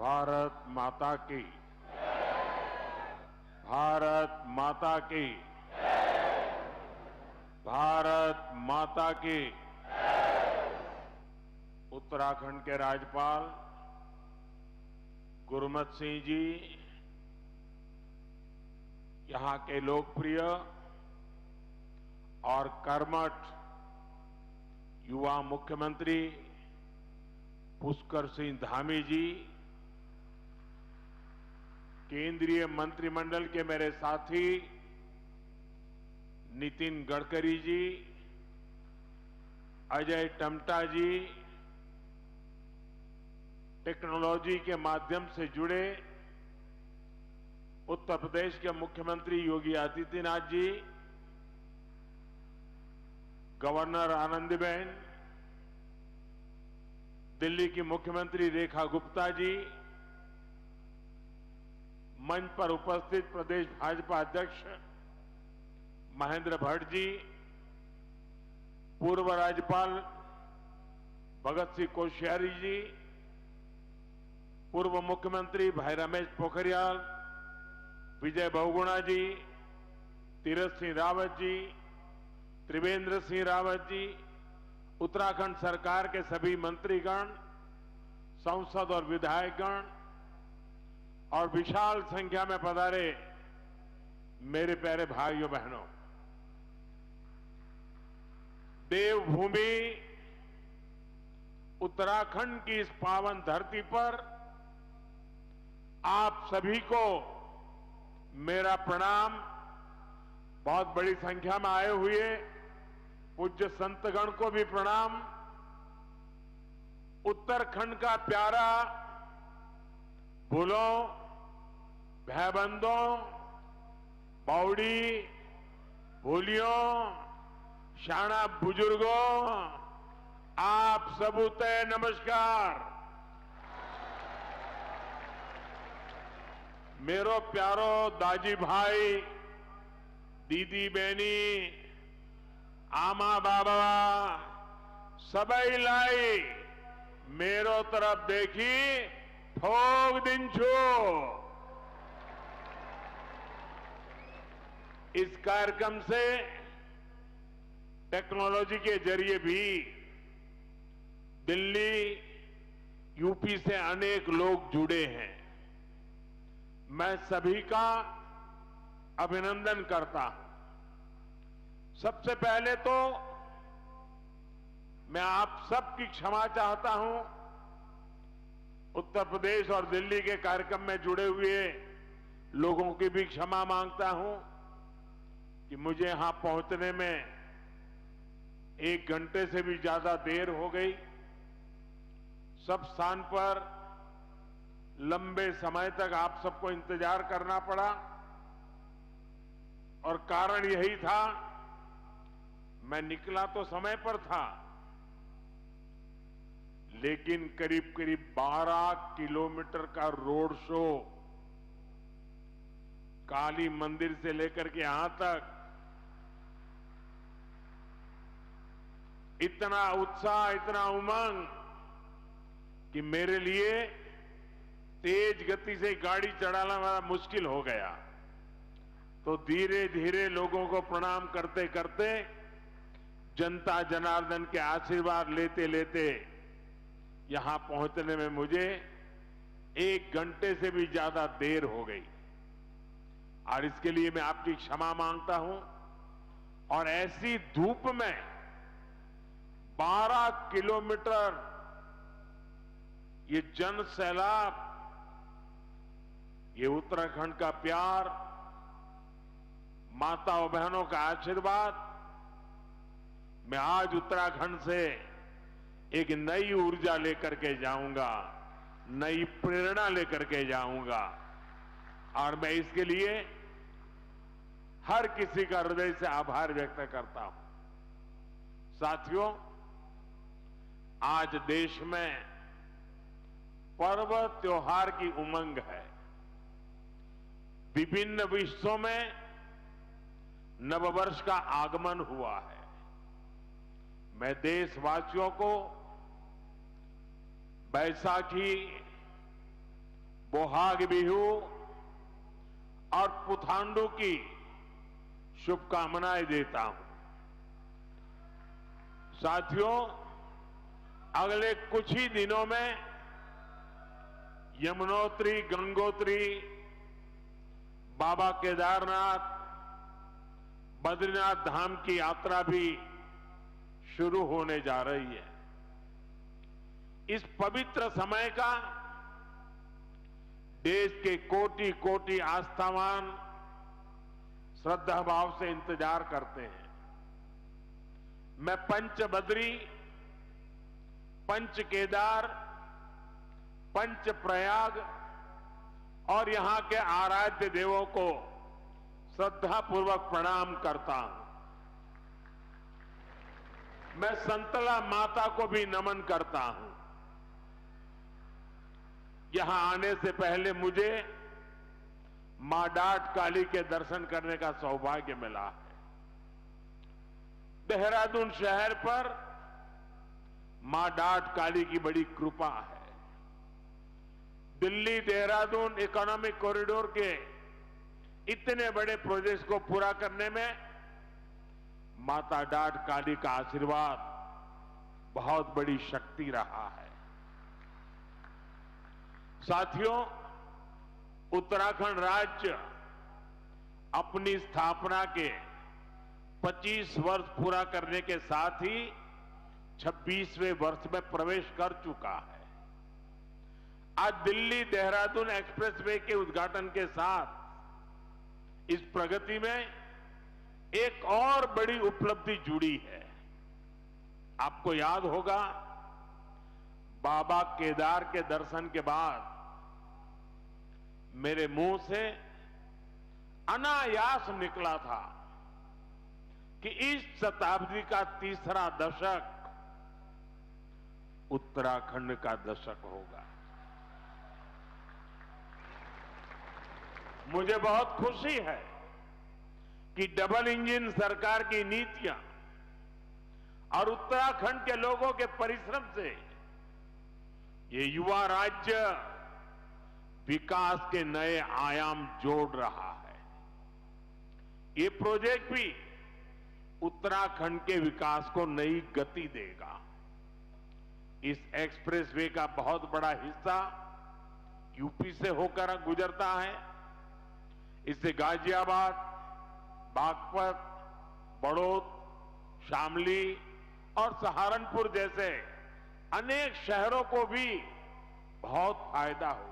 भारत माता की, भारत माता की, भारत माता की। उत्तराखंड के राज्यपाल गुरमत सिंह जी, यहां के लोकप्रिय और कर्मठ युवा मुख्यमंत्री पुष्कर सिंह धामी जी, केंद्रीय मंत्रिमंडल के मेरे साथी नितिन गडकरी जी, अजय टम्टा जी, टेक्नोलॉजी के माध्यम से जुड़े उत्तर प्रदेश के मुख्यमंत्री योगी आदित्यनाथ जी, गवर्नर आनंदीबेन, दिल्ली की मुख्यमंत्री रेखा गुप्ता जी, मंच पर उपस्थित प्रदेश भाजपा अध्यक्ष महेंद्र भट्ट जी, पूर्व राज्यपाल भगत सिंह कोश्यारी जी, पूर्व मुख्यमंत्री भाई रमेश पोखरियाल, विजय बहुगुणा जी, तीरथ सिंह रावत जी, त्रिवेंद्र सिंह रावत जी, उत्तराखंड सरकार के सभी मंत्रीगण, सांसद और विधायकगण और विशाल संख्या में पधारे मेरे प्यारे भाइयों बहनों, देवभूमि उत्तराखंड की इस पावन धरती पर आप सभी को मेरा प्रणाम। बहुत बड़ी संख्या में आए हुए पूज्य संतगण को भी प्रणाम। उत्तराखंड का प्यारा भूलों, भाईबंधों, बावड़ी, भूलियों, शाना बुजुर्गों, आप सबूते नमस्कार। मेरो प्यारो दाजी भाई, दीदी बहनी, आमा बाबा सबई लाई मेरो तरफ देखी ठोक दिन छो। इस कार्यक्रम से टेक्नोलॉजी के जरिए भी दिल्ली, यूपी से अनेक लोग जुड़े हैं। मैं सभी का अभिनंदन करता हूं। सबसे पहले तो मैं आप सबकी क्षमा चाहता हूं। उत्तर प्रदेश और दिल्ली के कार्यक्रम में जुड़े हुए लोगों की भी क्षमा मांगता हूं कि मुझे यहां पहुंचने में 1 घंटे से भी ज्यादा देर हो गई। सब स्थान पर लंबे समय तक आप सबको इंतजार करना पड़ा और कारण यही था, मैं निकला तो समय पर था, लेकिन करीब करीब 12 किलोमीटर का रोड शो काली मंदिर से लेकर के यहां तक, इतना उत्साह, इतना उमंग कि मेरे लिए तेज गति से गाड़ी चलाना बड़ा मुश्किल हो गया। तो धीरे धीरे लोगों को प्रणाम करते करते, जनता जनार्दन के आशीर्वाद लेते लेते यहां पहुंचने में मुझे 1 घंटे से भी ज्यादा देर हो गई और इसके लिए मैं आपकी क्षमा मांगता हूं। और ऐसी धूप में 12 किलोमीटर ये जन सैलाब, ये उत्तराखंड का प्यार, माताओं बहनों का आशीर्वाद, मैं आज उत्तराखंड से एक नई ऊर्जा लेकर के जाऊंगा, नई प्रेरणा लेकर के जाऊंगा और मैं इसके लिए हर किसी का हृदय से आभार व्यक्त करता हूं। साथियों, आज देश में पर्व त्योहार की उमंग है। विभिन्न विश्वों में नववर्ष का आगमन हुआ है। मैं देशवासियों को बैसाखी, बोहाग बिहू और पुथांडु की शुभकामनाएं देता हूं। साथियों, अगले कुछ ही दिनों में यमुनोत्री, गंगोत्री, बाबा केदारनाथ, बद्रीनाथ धाम की यात्रा भी शुरू होने जा रही है। इस पवित्र समय का देश के कोटि कोटि आस्थावान श्रद्धा भाव से इंतजार करते हैं। मैं पंच बद्री, पंच केदार, पंच प्रयाग और यहां के आराध्य देवों को श्रद्धापूर्वक प्रणाम करता हूं। मैं संतला माता को भी नमन करता हूं। यहां आने से पहले मुझे मां डाट काली के दर्शन करने का सौभाग्य मिला है। देहरादून शहर पर मां डाट काली की बड़ी कृपा है। दिल्ली देहरादून इकोनॉमिक कॉरिडोर के इतने बड़े प्रोजेक्ट्स को पूरा करने में माता डाट काली का आशीर्वाद बहुत बड़ी शक्ति रहा है। साथियों, उत्तराखंड राज्य अपनी स्थापना के 25 वर्ष पूरा करने के साथ ही 26वें वर्ष में प्रवेश कर चुका है। आज दिल्ली देहरादून एक्सप्रेसवे के उद्घाटन के साथ इस प्रगति में एक और बड़ी उपलब्धि जुड़ी है। आपको याद होगा, बाबा केदार के दर्शन के बाद मेरे मुंह से अनायास निकला था कि इस शताब्दी का तीसरा दशक उत्तराखंड का दशक होगा। मुझे बहुत खुशी है कि डबल इंजन सरकार की नीतियां और उत्तराखंड के लोगों के परिश्रम से ये युवा राज्य विकास के नए आयाम जोड़ रहा है। ये प्रोजेक्ट भी उत्तराखंड के विकास को नई गति देगा। इस एक्सप्रेसवे का बहुत बड़ा हिस्सा यूपी से होकर गुजरता है। इससे गाजियाबाद, बागपत, बड़ौद, शामली और सहारनपुर जैसे अनेक शहरों को भी बहुत फायदा होगा।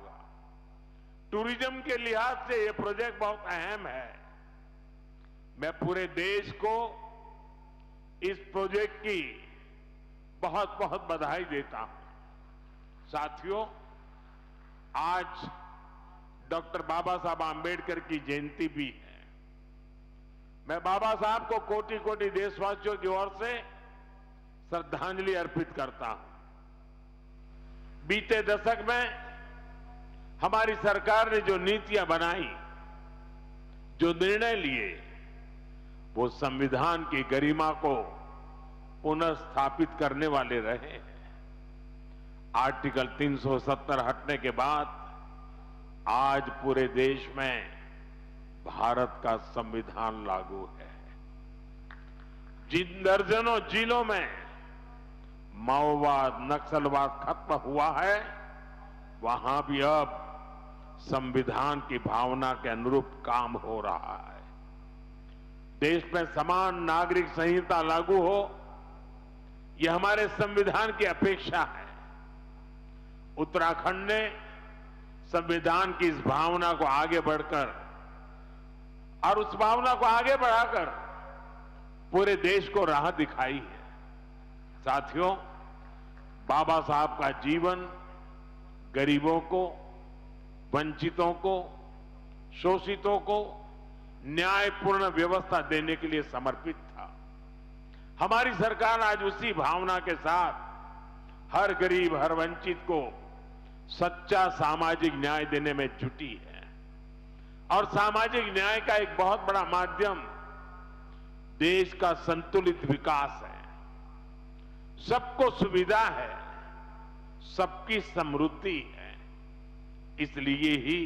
टूरिज्म के लिहाज से यह प्रोजेक्ट बहुत अहम है। मैं पूरे देश को इस प्रोजेक्ट की बहुत बहुत बधाई देता हूं। साथियों, आज डॉक्टर बाबा साहब आंबेडकर की जयंती भी है। मैं बाबा साहब को कोटि कोटि देशवासियों की ओर से श्रद्धांजलि अर्पित करता हूं। बीते दशक में हमारी सरकार ने जो नीतियां बनाई, जो निर्णय लिए, वो संविधान की गरिमा को पुनर्स्थापित करने वाले रहे हैं। आर्टिकल 370 हटने के बाद आज पूरे देश में भारत का संविधान लागू है। जिन दर्जनों जिलों में माओवाद, नक्सलवाद खत्म हुआ है, वहां भी अब संविधान की भावना के अनुरूप काम हो रहा है। देश में समान नागरिक संहिता लागू हो, यह हमारे संविधान की अपेक्षा है। उत्तराखंड ने संविधान की इस भावना को आगे बढ़कर और उस भावना को आगे बढ़ाकर पूरे देश को राह दिखाई है। साथियों, बाबा साहब का जीवन गरीबों को, वंचितों को, शोषितों को न्यायपूर्ण व्यवस्था देने के लिए समर्पित था। हमारी सरकार आज उसी भावना के साथ हर गरीब, हर वंचित को सच्चा सामाजिक न्याय देने में जुटी है। और सामाजिक न्याय का एक बहुत बड़ा माध्यम देश का संतुलित विकास है। सबको सुविधा है, सबकी समृद्धि है। इसलिए ही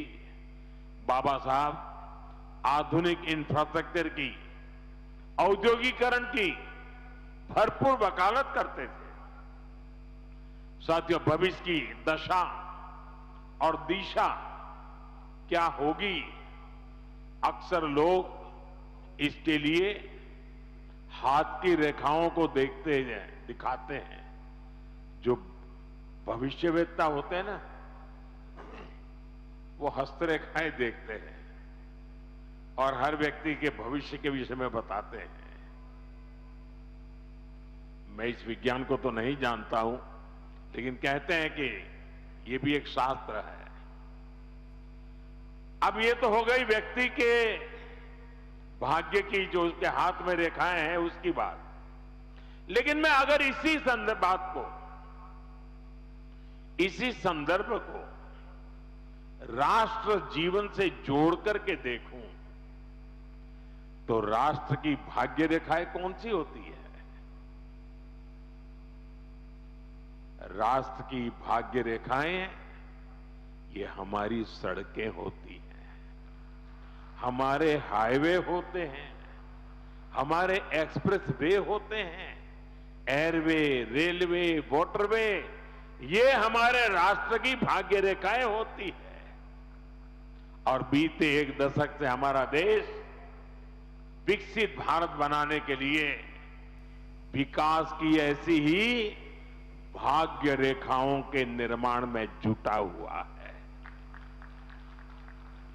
बाबा साहब आधुनिक इंफ्रास्ट्रक्चर की, औद्योगिकरण की भरपूर वकालत करते थे। साथियों, भविष्य की दशा और दिशा क्या होगी, अक्सर लोग इसके लिए हाथ की रेखाओं को देखते हैं, दिखाते हैं। जो भविष्यवेत्ता होते हैं ना, वो हस्तरेखाएं देखते हैं और हर व्यक्ति के भविष्य के विषय में बताते हैं। मैं इस विज्ञान को तो नहीं जानता हूं, लेकिन कहते हैं कि ये भी एक शास्त्र है। अब ये तो हो गई व्यक्ति के भाग्य की, जो उसके हाथ में रेखाएं हैं, उसकी बात। लेकिन मैं अगर इसी संदर्भ को राष्ट्र जीवन से जोड़ करके देखूं, तो राष्ट्र की भाग्य रेखाएं कौन सी होती है? राष्ट्र की भाग्य रेखाएं ये हमारी सड़कें होती हैं, हमारे हाईवे होते हैं, हमारे एक्सप्रेस वे होते हैं, एयरवे, रेलवे, वाटरवे, ये हमारे राष्ट्र की भाग्य रेखाएं होती है। और बीते एक दशक से हमारा देश विकसित भारत बनाने के लिए विकास की ऐसी ही भाग्य रेखाओं के निर्माण में जुटा हुआ है।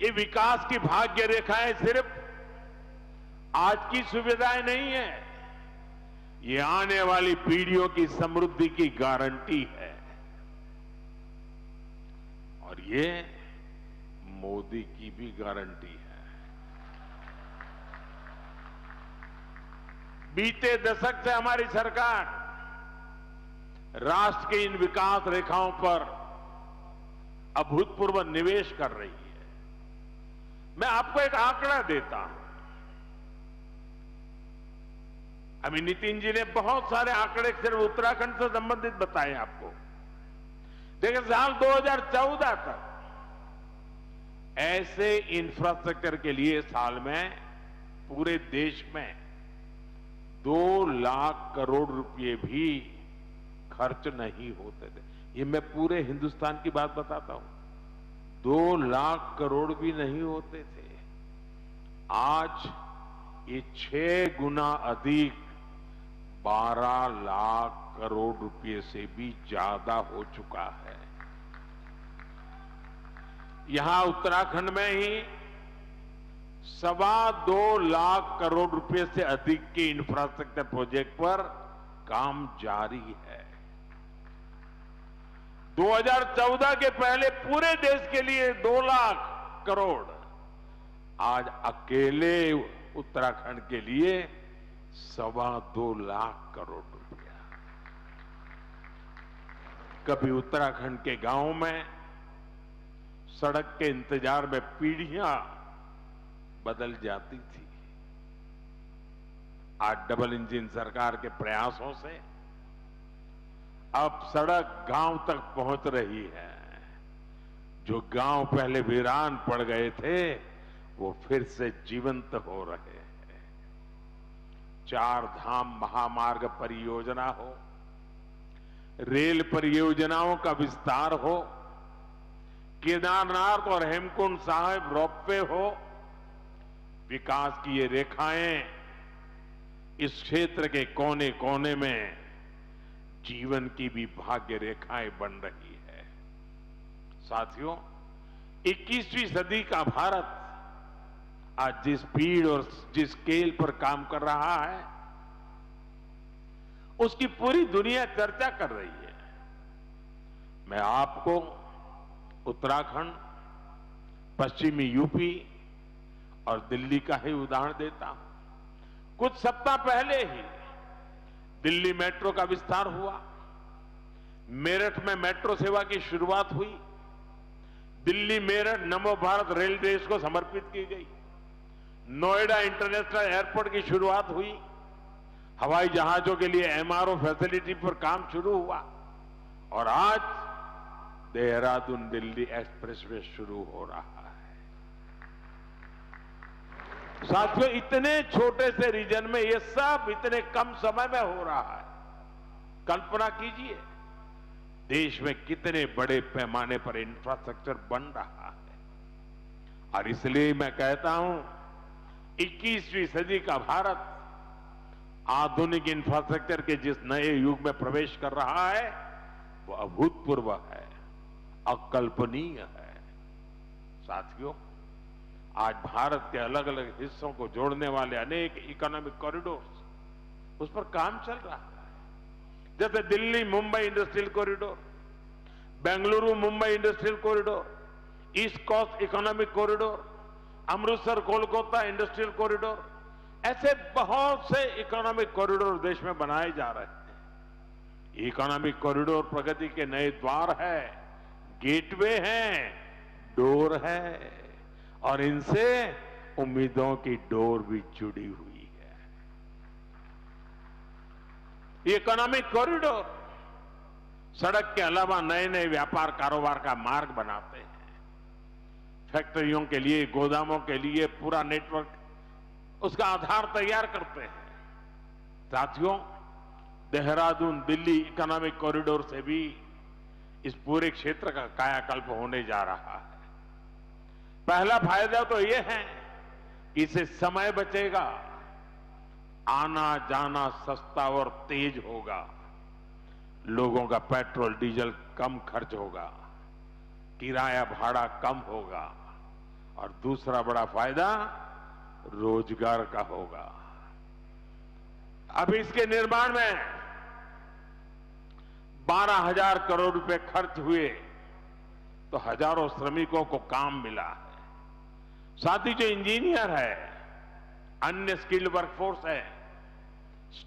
ये विकास की भाग्य रेखाएं सिर्फ आज की सुविधाएं नहीं है, ये आने वाली पीढ़ियों की समृद्धि की गारंटी है। और ये मोदी की भी गारंटी है। बीते दशक से हमारी सरकार राष्ट्र के इन विकास रेखाओं पर अभूतपूर्व निवेश कर रही है। मैं आपको एक आंकड़ा देता हूं। अभी नितिन जी ने बहुत सारे आंकड़े सिर्फ उत्तराखंड से संबंधित बताए आपको। देखिए, साल 2014 तक ऐसे इंफ्रास्ट्रक्चर के लिए साल में पूरे देश में 2 लाख करोड़ रुपए भी खर्च नहीं होते थे। ये मैं पूरे हिंदुस्तान की बात बताता हूं। 2 लाख करोड़ भी नहीं होते थे। आज ये 6 गुना अधिक 12 लाख करोड़ रुपए से भी ज्यादा हो चुका है। यहां उत्तराखंड में ही 2.25 लाख करोड़ रुपए से अधिक के इंफ्रास्ट्रक्चर प्रोजेक्ट पर काम जारी है। 2014 के पहले पूरे देश के लिए 2 लाख करोड़, आज अकेले उत्तराखंड के लिए 2.25 लाख करोड़ रुपया। कभी उत्तराखंड के गांव में सड़क के इंतजार में पीढ़ियां बदल जाती थी। आज डबल इंजन सरकार के प्रयासों से अब सड़क गांव तक पहुंच रही है। जो गांव पहले वीरान पड़ गए थे, वो फिर से जीवंत हो रहे हैं। 4 धाम महामार्ग परियोजना हो, रेल परियोजनाओं का विस्तार हो, केदारनाथ और हेमकुंड साहिब रोपवे हो, विकास की ये रेखाएं इस क्षेत्र के कोने कोने में जीवन की भी भाग्य रेखाएं बन रही है। साथियों, 21वीं सदी का भारत आज जिस स्पीड और जिस स्केल पर काम कर रहा है, उसकी पूरी दुनिया चर्चा कर रही है। मैं आपको उत्तराखंड, पश्चिमी यूपी और दिल्ली का ही उदाहरण देता हूं। कुछ सप्ताह पहले ही दिल्ली मेट्रो का विस्तार हुआ, मेरठ में मेट्रो सेवा की शुरुआत हुई, दिल्ली मेरठ नमो भारत रेल देश को समर्पित की गई, नोएडा इंटरनेशनल एयरपोर्ट की शुरुआत हुई, हवाई जहाजों के लिए MRO फैसिलिटी पर काम शुरू हुआ और आज देहरादून दिल्ली एक्सप्रेसवे शुरू हो रहा है। साथियों, इतने छोटे से रीजन में ये सब इतने कम समय में हो रहा है। कल्पना कीजिए, देश में कितने बड़े पैमाने पर इंफ्रास्ट्रक्चर बन रहा है। और इसलिए मैं कहता हूं, 21वीं सदी का भारत आधुनिक इंफ्रास्ट्रक्चर के जिस नए युग में प्रवेश कर रहा है, वो अभूतपूर्व है, अकल्पनीय है। साथियों, आज भारत के अलग अलग हिस्सों को जोड़ने वाले अनेक इकोनॉमिक कॉरिडोर्स, उस पर काम चल रहा है। जैसे Delhi Mumbai industrial corridor, Bengaluru Mumbai industrial corridor, east coast economic corridor, Amritsar Kolkata industrial corridor, ऐसे बहुत से इकोनॉमिक कॉरिडोर देश में बनाए जा रहे हैं। इकोनॉमिक कॉरिडोर प्रगति के नए द्वार है, गेटवे हैं, डोर है, और इनसे उम्मीदों की डोर भी जुड़ी हुई है। इकोनॉमिक कॉरिडोर सड़क के अलावा नए नए व्यापार कारोबार का मार्ग बनाते हैं। फैक्ट्रियों के लिए, गोदामों के लिए पूरा नेटवर्क, उसका आधार तैयार करते हैं। साथियों, देहरादून दिल्ली इकोनॉमिक कॉरिडोर से भी इस पूरे क्षेत्र का कायाकल्प होने जा रहा है। पहला फायदा तो यह है कि इससे समय बचेगा, आना जाना सस्ता और तेज होगा, लोगों का पेट्रोल डीजल कम खर्च होगा, किराया भाड़ा कम होगा, और दूसरा बड़ा फायदा रोजगार का होगा। अब इसके निर्माण में 12,000 करोड़ रुपए खर्च हुए तो हजारों श्रमिकों को काम मिला है। साथ ही जो इंजीनियर है, अन्य स्किल्ड वर्कफोर्स है,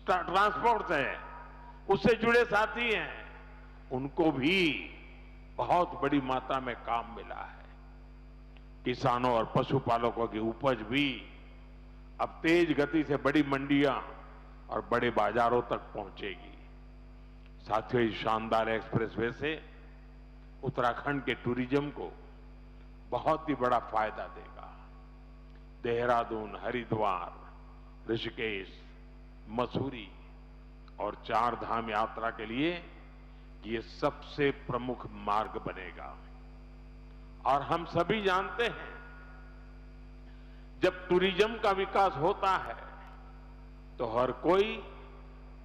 ट्रांसपोर्ट है, उससे जुड़े साथी हैं, उनको भी बहुत बड़ी मात्रा में काम मिला है। किसानों और पशुपालकों की उपज भी अब तेज गति से बड़ी मंडियां और बड़े बाजारों तक पहुंचेगी। साथियों, इस शानदार एक्सप्रेसवे से उत्तराखंड के टूरिज्म को बहुत ही बड़ा फायदा देगा। देहरादून, हरिद्वार, ऋषिकेश, मसूरी और 4 धाम यात्रा के लिए ये सबसे प्रमुख मार्ग बनेगा। और हम सभी जानते हैं, जब टूरिज्म का विकास होता है तो हर कोई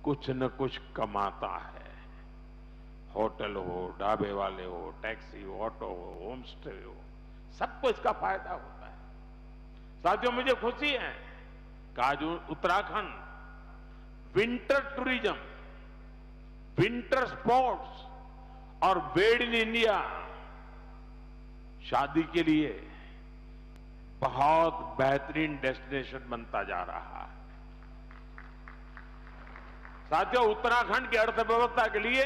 कुछ न कुछ कमाता है। होटल हो, ढाबे वाले हो, टैक्सी हो, ऑटो हो, होम स्टे हो, सबको इसका फायदा होता है। साथियों, मुझे खुशी है कि आज Uttarakhand winter tourism, winter sports और मेड इन इंडिया शादी के लिए बहुत बेहतरीन डेस्टिनेशन बनता जा रहा है। साथियों, उत्तराखंड की अर्थव्यवस्था के लिए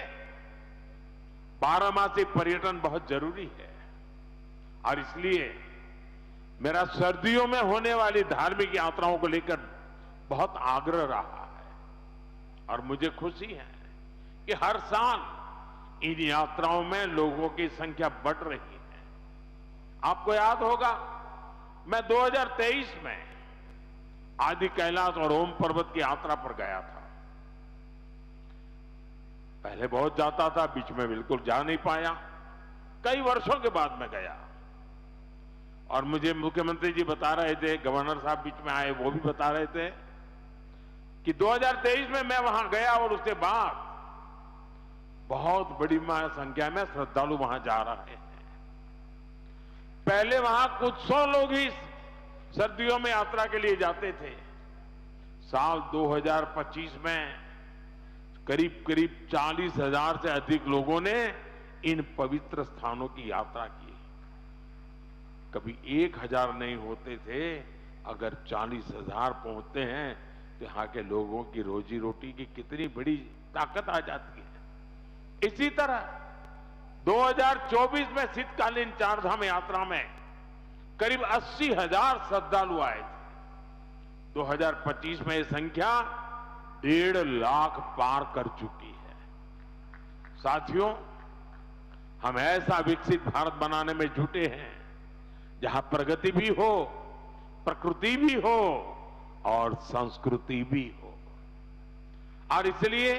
12मासी पर्यटन बहुत जरूरी है, और इसलिए मेरा सर्दियों में होने वाली धार्मिक यात्राओं को लेकर बहुत आग्रह रहा है। और मुझे खुशी है कि हर साल इन यात्राओं में लोगों की संख्या बढ़ रही है। आपको याद होगा, मैं 2023 में आदि कैलाश और ओम पर्वत की यात्रा पर गया था। पहले बहुत जाता था, बीच में बिल्कुल जा नहीं पाया, कई वर्षों के बाद मैं गया। और मुझे मुख्यमंत्री जी बता रहे थे, गवर्नर साहब बीच में आए, वो भी बता रहे थे कि 2023 में मैं वहां गया और उसके बाद बहुत बड़ी संख्या में श्रद्धालु वहां जा रहे हैं। पहले वहां कुछ 100 लोग ही सर्दियों में यात्रा के लिए जाते थे। साल 2025 में करीब करीब 40,000 से अधिक लोगों ने इन पवित्र स्थानों की यात्रा की। कभी 1,000 नहीं होते थे, अगर 40,000 पहुंचते हैं तो यहां के लोगों की रोजी रोटी की कितनी बड़ी ताकत आ जाती है। इसी तरह 2024 में शीतकालीन 4 धाम यात्रा में करीब 80,000 श्रद्धालु आए थे। 2025 में यह संख्या 1.5 लाख पार कर चुकी है। साथियों, हम ऐसा विकसित भारत बनाने में जुटे हैं जहां प्रगति भी हो, प्रकृति भी हो और संस्कृति भी हो। और इसलिए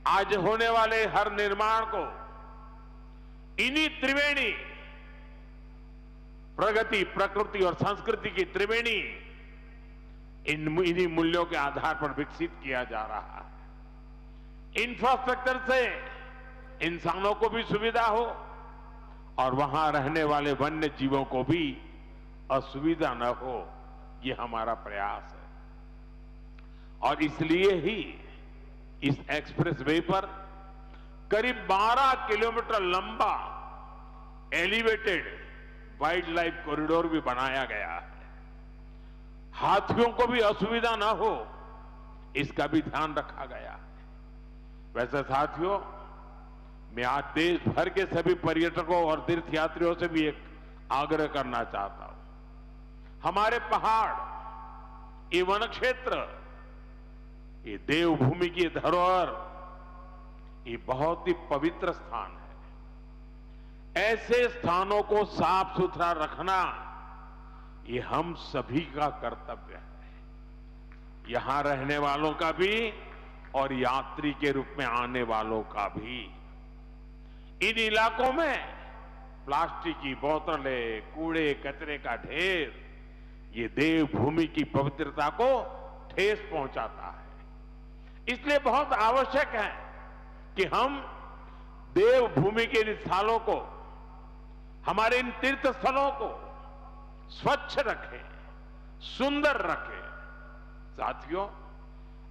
आज होने वाले हर निर्माण को इन्हीं त्रिवेणी, प्रगति, प्रकृति और संस्कृति की त्रिवेणी, इन्हीं मूल्यों के आधार पर विकसित किया जा रहा है। इंफ्रास्ट्रक्चर से इंसानों को भी सुविधा हो और वहां रहने वाले वन्य जीवों को भी असुविधा न हो, ये हमारा प्रयास है। और इसलिए ही इस एक्सप्रेसवे पर करीब 12 किलोमीटर लंबा एलिवेटेड वाइल्ड लाइफ कॉरिडोर भी बनाया गया है। हाथियों को भी असुविधा न हो, इसका भी ध्यान रखा गया है। वैसे साथियों, मैं आज देश भर के सभी पर्यटकों और तीर्थयात्रियों से भी एक आग्रह करना चाहता हूं। हमारे पहाड़, ये वन क्षेत्र, ये देवभूमि की धरोहर, ये बहुत ही पवित्र स्थान है। ऐसे स्थानों को साफ सुथरा रखना ये हम सभी का कर्तव्य है, यहां रहने वालों का भी और यात्री के रूप में आने वालों का भी। इन इलाकों में प्लास्टिक की बोतलें, कूड़े कचरे का ढेर, ये देवभूमि की पवित्रता को ठेस पहुंचाता है। इसलिए बहुत आवश्यक है कि हम देवभूमि के इन स्थलों को, हमारे इन तीर्थ स्थलों को स्वच्छ रखें, सुंदर रखें। साथियों,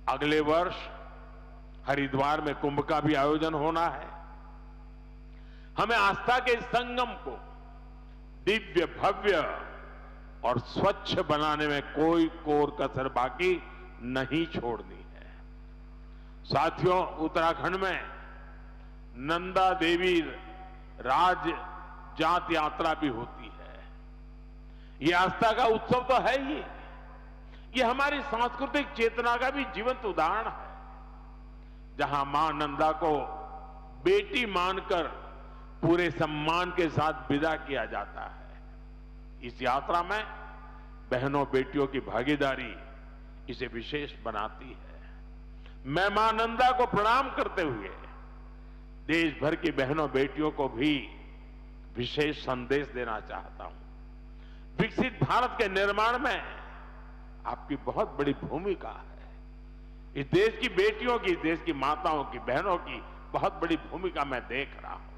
अगले वर्ष हरिद्वार में कुंभ का भी आयोजन होना है। हमें आस्था के इस संगम को दिव्य, भव्य और स्वच्छ बनाने में कोई कोर कसर बाकी नहीं छोड़नी है। साथियों, उत्तराखंड में नंदा देवी राज जात यात्रा भी होती है। ये आस्था का उत्सव तो है ही, ये हमारी सांस्कृतिक चेतना का भी जीवंत उदाहरण है, जहां मां नंदा को बेटी मानकर पूरे सम्मान के साथ विदा किया जाता है। इस यात्रा में बहनों बेटियों की भागीदारी इसे विशेष बनाती है। मैं मां नंदा को प्रणाम करते हुए देश भर की बहनों बेटियों को भी विशेष संदेश देना चाहता हूं। विकसित भारत के निर्माण में आपकी बहुत बड़ी भूमिका है। इस देश की बेटियों की, देश की माताओं की, बहनों की बहुत बड़ी भूमिका मैं देख रहा हूं।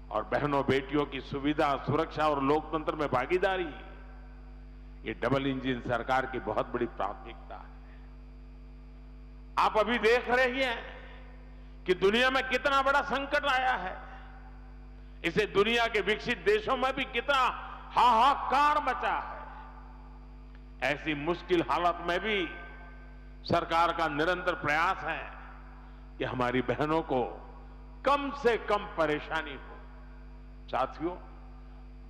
और बहनों बेटियों की सुविधा, सुरक्षा और लोकतंत्र में भागीदारी, ये डबल इंजन सरकार की बहुत बड़ी प्राथमिकता है। आप अभी देख रहे हैं कि दुनिया में कितना बड़ा संकट आया है। इसे दुनिया के विकसित देशों में भी कितना हाहाकार मचा है। ऐसी मुश्किल हालत में भी सरकार का निरंतर प्रयास है कि हमारी बहनों को कम से कम परेशानी हो। साथियों,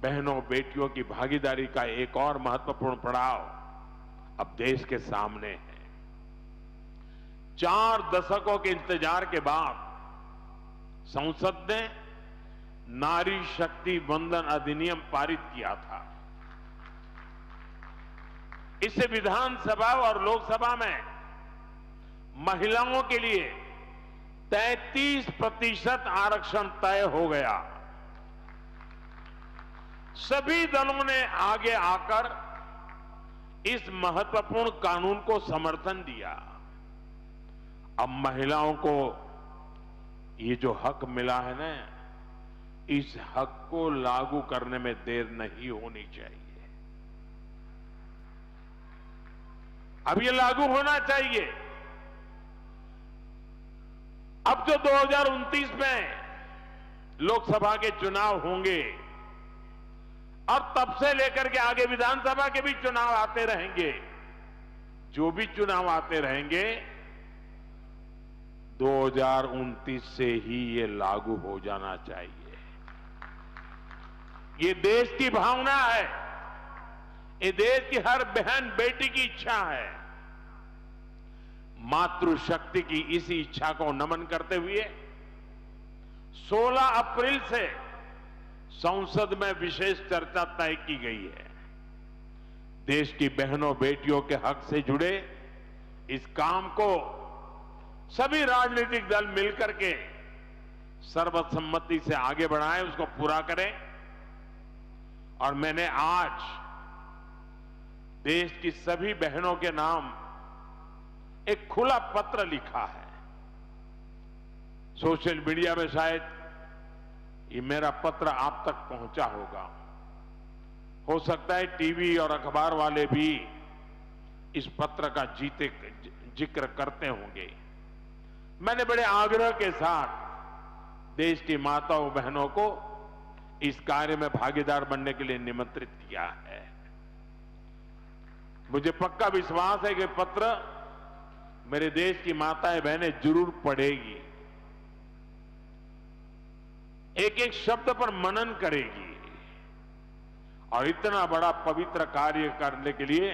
बहनों बेटियों की भागीदारी का एक और महत्वपूर्ण पड़ाव अब देश के सामने है। 4 दशकों के इंतजार के बाद संसद ने नारी शक्ति वंदन अधिनियम पारित किया था। इससे विधानसभा और लोकसभा में महिलाओं के लिए 33% आरक्षण तय हो गया। सभी दलों ने आगे आकर इस महत्वपूर्ण कानून को समर्थन दिया। अब महिलाओं को ये जो हक मिला है ना, इस हक को लागू करने में देर नहीं होनी चाहिए। अब ये लागू होना चाहिए। अब जो 2029 में लोकसभा के चुनाव होंगे और तब से लेकर के आगे विधानसभा के भी चुनाव आते रहेंगे, जो भी चुनाव आते रहेंगे 2029 से ही ये लागू हो जाना चाहिए। ये देश की भावना है, ये देश की हर बहन बेटी की इच्छा है। मातृशक्ति की इसी इच्छा को नमन करते हुए 16 अप्रैल से संसद में विशेष चर्चा तय की गई है। देश की बहनों बेटियों के हक से जुड़े इस काम को सभी राजनीतिक दल मिलकर के सर्वसम्मति से आगे बढ़ाएं, उसको पूरा करें। और मैंने आज देश की सभी बहनों के नाम एक खुला पत्र लिखा है। सोशल मीडिया में शायद ये मेरा पत्र आप तक पहुंचा होगा। हो सकता है टीवी और अखबार वाले भी इस पत्र का जिक्र करते होंगे। मैंने बड़े आग्रह के साथ देश की माताओं बहनों को इस कार्य में भागीदार बनने के लिए निमंत्रित किया है। मुझे पक्का विश्वास है कि पत्र मेरे देश की माताएं बहनें जरूर पढ़ेगी, एक एक शब्द पर मनन करेगी और इतना बड़ा पवित्र कार्य करने के लिए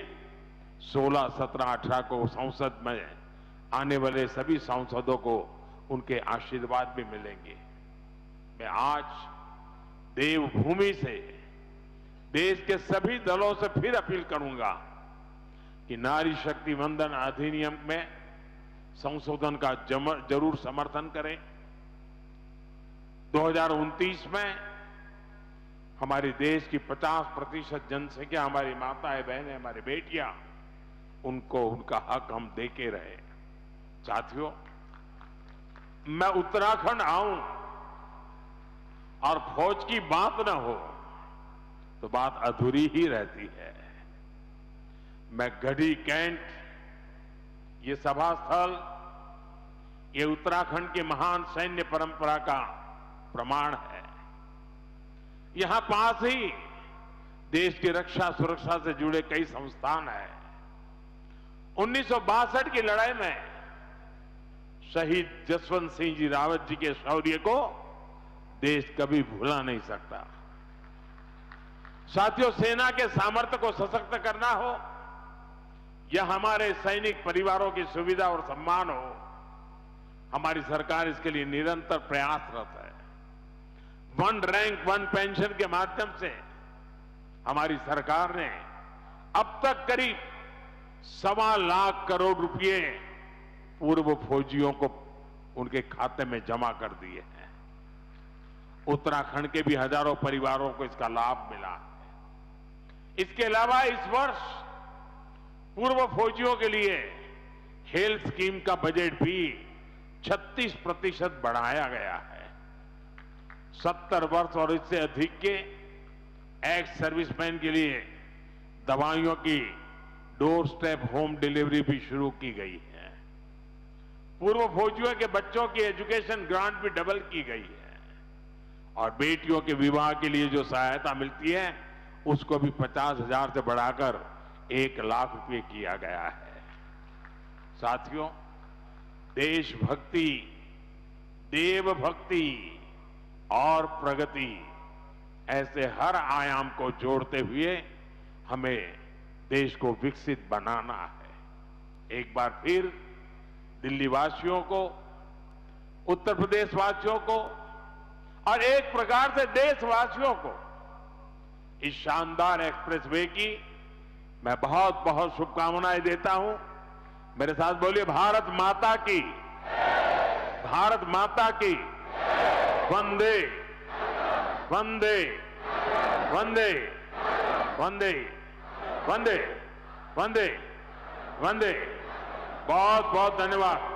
16, 17, 18 को संसद में आने वाले सभी सांसदों को उनके आशीर्वाद भी मिलेंगे। मैं आज देवभूमि से देश के सभी दलों से फिर अपील करूंगा कि नारी शक्ति वंदन अधिनियम में संशोधन का जरूर समर्थन करें। 2029 में हमारे देश की 50% जनसंख्या हमारी माताएं बहनें हमारी बेटियां, उनको उनका हक हम देके रहे। साथियों, मैं उत्तराखंड आऊं और फौज की बात न हो तो बात अधूरी ही रहती है। मैं गढ़ी कैंट, ये सभा स्थल, ये उत्तराखंड की महान सैन्य परंपरा का प्रमाण है। यहां पास ही देश की रक्षा सुरक्षा से जुड़े कई संस्थान हैं। 1962 की लड़ाई में शहीद जसवंत सिंह जी रावत जी के शौर्य को देश कभी भुला नहीं सकता। साथियों, सेना के सामर्थ्य को सशक्त करना हो या हमारे सैनिक परिवारों की सुविधा और सम्मान हो, हमारी सरकार इसके लिए निरंतर प्रयासरत है। वन रैंक वन पेंशन के माध्यम से हमारी सरकार ने अब तक करीब 1.25 लाख करोड़ रुपए पूर्व फौजियों को उनके खाते में जमा कर दिए हैं। उत्तराखंड के भी हजारों परिवारों को इसका लाभ मिला है। इसके अलावा इस वर्ष पूर्व फौजियों के लिए हेल्थ स्कीम का बजट भी 36% बढ़ाया गया है। 70 वर्ष और इससे अधिक के एक्स सर्विसमैन के लिए दवाइयों की डोर स्टेप होम डिलीवरी भी शुरू की गई है। पूर्व फौजियों के बच्चों की एजुकेशन ग्रांट भी डबल की गई है और बेटियों के विवाह के लिए जो सहायता मिलती है उसको भी 50,000 से बढ़ाकर 1 लाख रुपए किया गया है। साथियों, देशभक्ति, देवभक्ति और प्रगति, ऐसे हर आयाम को जोड़ते हुए हमें देश को विकसित बनाना है। एक बार फिर दिल्ली वासियों को, उत्तर प्रदेश वासियों को और एक प्रकार से देशवासियों को इस शानदार एक्सप्रेसवे की मैं बहुत बहुत शुभकामनाएं देता हूं। मेरे साथ बोलिए, भारत माता की, भारत माता की, वंदे वंदे वंदे वंदे वंदे वंदे वंदे। बहुत बहुत धन्यवाद।